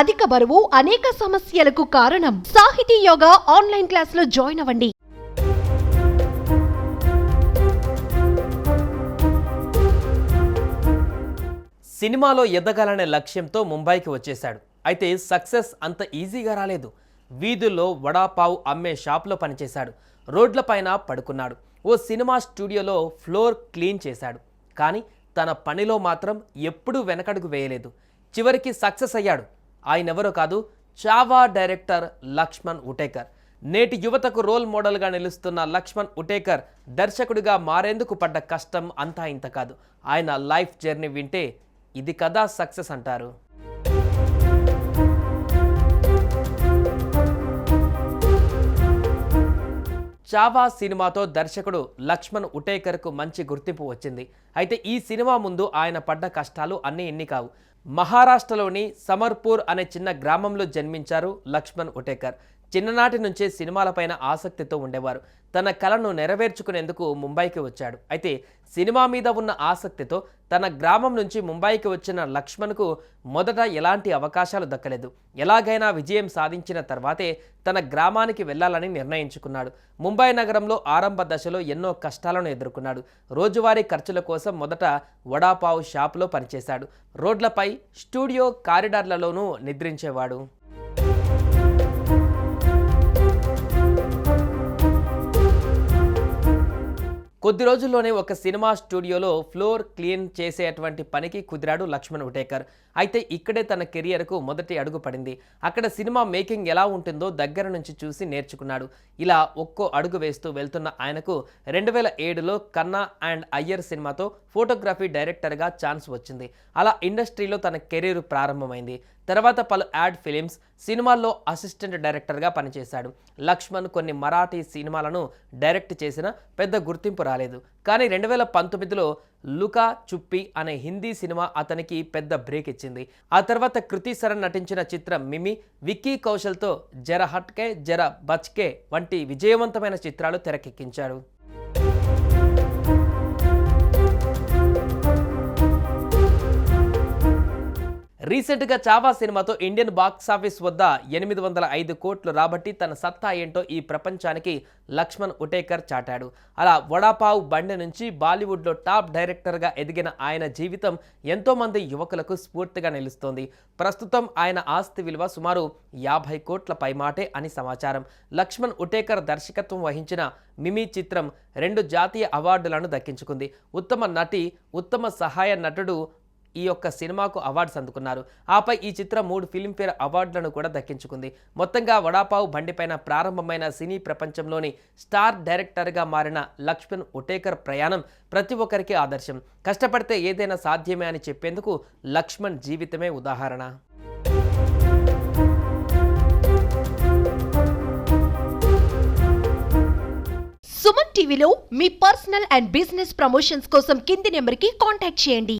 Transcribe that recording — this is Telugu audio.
అధిక బరువు అనేక సమస్యలకు కారణం. సాహితీ యోగా ఆన్లైన్ క్లాసులో జాయిన్ అవ్వండి. సినిమాలో ఎదగాలనే లక్ష్యంతో ముంబైకి వచ్చేశాడు. అయితే సక్సెస్ అంత ఈజీగా రాలేదు. వీధుల్లో వడాపావు అమ్మే షాప్లో పనిచేశాడు. రోడ్లపైన పడుకున్నాడు. ఓ సినిమా స్టూడియోలో ఫ్లోర్ క్లీన్ చేశాడు. కానీ తన పనిలో మాత్రం ఎప్పుడూ వెనకడుగు వేయలేదు. చివరికి సక్సెస్ అయ్యాడు. ఆయనెవరో కాదు, చావా డైరెక్టర్ లక్ష్మణ్ ఉటేకర్. నేటి యువతకు రోల్ మోడల్గా నిలుస్తున్న లక్ష్మణ్ ఉటేకర్ దర్శకుడిగా మారేందుకు పడ్డ కష్టం అంతా ఇంత కాదు. ఆయన లైఫ్ జర్నీ వింటే ఇది కదా సక్సెస్ అంటారు. చావా సినిమాతో దర్శకుడు లక్ష్మణ్ ఉటేకర్కు మంచి గుర్తింపు వచ్చింది. అయితే ఈ సినిమా ముందు ఆయన పడ్డ కష్టాలు అన్నీ ఇన్ని కావు. మహారాష్ట్రలోని సమర్పూర్ అనే చిన్న గ్రామంలో జన్మించారు లక్ష్మణ్ ఉటేకర్. చిన్ననాటి నుంచే సినిమాలపైన ఆసక్తితో ఉండేవారు. తన కలను నెరవేర్చుకునేందుకు ముంబైకి వచ్చాడు. అయితే సినిమా మీద ఉన్న ఆసక్తితో తన గ్రామం నుంచి ముంబైకి వచ్చిన లక్ష్మణ్కు మొదట ఎలాంటి అవకాశాలు దక్కలేదు. ఎలాగైనా విజయం సాధించిన తర్వాతే తన గ్రామానికి వెళ్లాలని నిర్ణయించుకున్నాడు. ముంబై నగరంలో ఆరంభ దశలో ఎన్నో కష్టాలను ఎదుర్కొన్నాడు. రోజువారీ ఖర్చుల కోసం మొదట వడాపావు షాపులో పనిచేశాడు. రోడ్లపై, స్టూడియో కారిడార్లలోనూ నిద్రించేవాడు. కొద్ది రోజుల్లోనే ఒక సినిమా స్టూడియోలో ఫ్లోర్ క్లీన్ చేసేటువంటి పనికి కుదిరాడు లక్ష్మణ్ ఉటేకర్. అయితే ఇక్కడే తన కెరియర్కు మొదటి అడుగు పడింది. అక్కడ సినిమా మేకింగ్ ఎలా ఉంటుందో దగ్గర నుంచి చూసి నేర్చుకున్నాడు. ఇలా ఒక్కో అడుగు వేస్తూ వెళ్తున్న ఆయనకు 2007లో కన్నా అండ్ అయ్యర్ సినిమాతో ఫోటోగ్రఫీ డైరెక్టర్గా ఛాన్స్ వచ్చింది. అలా ఇండస్ట్రీలో తన కెరీర్ ప్రారంభమైంది. తర్వాత పలు యాడ్ ఫిలిమ్స్, సినిమాల్లో అసిస్టెంట్ డైరెక్టర్గా పనిచేశాడు. లక్ష్మణ్ కొన్ని మరాఠీ సినిమాలను డైరెక్ట్ చేసిన పెద్ద గుర్తింపు రాలేదు. కానీ 2019లో లుకా చుప్పి అనే హిందీ సినిమా అతనికి పెద్ద బ్రేక్ ఇచ్చింది. ఆ తర్వాత కృతి సరన్ నటించిన చిత్రం మిమి, విక్కీ కౌశల్తో జర హట్కే జర బచ్కే వంటి విజయవంతమైన చిత్రాలు తెరకెక్కించాడు. రీసెంట్గా చావా సినిమాతో ఇండియన్ బాక్సాఫీస్ వద్ద 805 కోట్లు రాబట్టి తన సత్తా ఏంటో ఈ ప్రపంచానికి లక్ష్మణ్ ఉటేకర్ చాటాడు. అలా వడాపావు బండి నుంచి బాలీవుడ్లో టాప్ డైరెక్టర్గా ఎదిగిన ఆయన జీవితం ఎంతోమంది యువకులకు స్ఫూర్తిగా నిలుస్తోంది. ప్రస్తుతం ఆయన ఆస్తి విలువ సుమారు 50 కోట్ల పైమాటే అని సమాచారం. లక్ష్మణ్ ఉటేకర్ దర్శకత్వం వహించిన మిమి చిత్రం 2 జాతీయ అవార్డులను దక్కించుకుంది. ఉత్తమ నటి, ఉత్తమ సహాయ నటుడు ఈ యొక్క సినిమాకు అవార్డ్స్ అందుకున్నారు. ఆపై ఈ చిత్రం 3 ఫిల్మ్ఫేర్ అవార్డులను కూడా దక్కించుకుంది. మొత్తంగా వడాపావు బండిపైన ప్రారంభమైన సినీ ప్రపంచంలోని స్టార్ డైరెక్టర్గా మారిన లక్ష్మణ్ ఉటేకర్ ప్రయాణం ప్రతి ఒక్కరికి ఆదర్శం. కష్టపడితే ఏదైనా సాధ్యమే అని చెప్పేందుకు లక్ష్మణ్ జీవితమే ఉదాహరణ. సుమన్ టీవీలో మీ పర్సనల్ అండ్ బిజినెస్ ప్రమోషన్స్ కోసం కింది నెంబర్కి కాంటాక్ట్ చేయండి.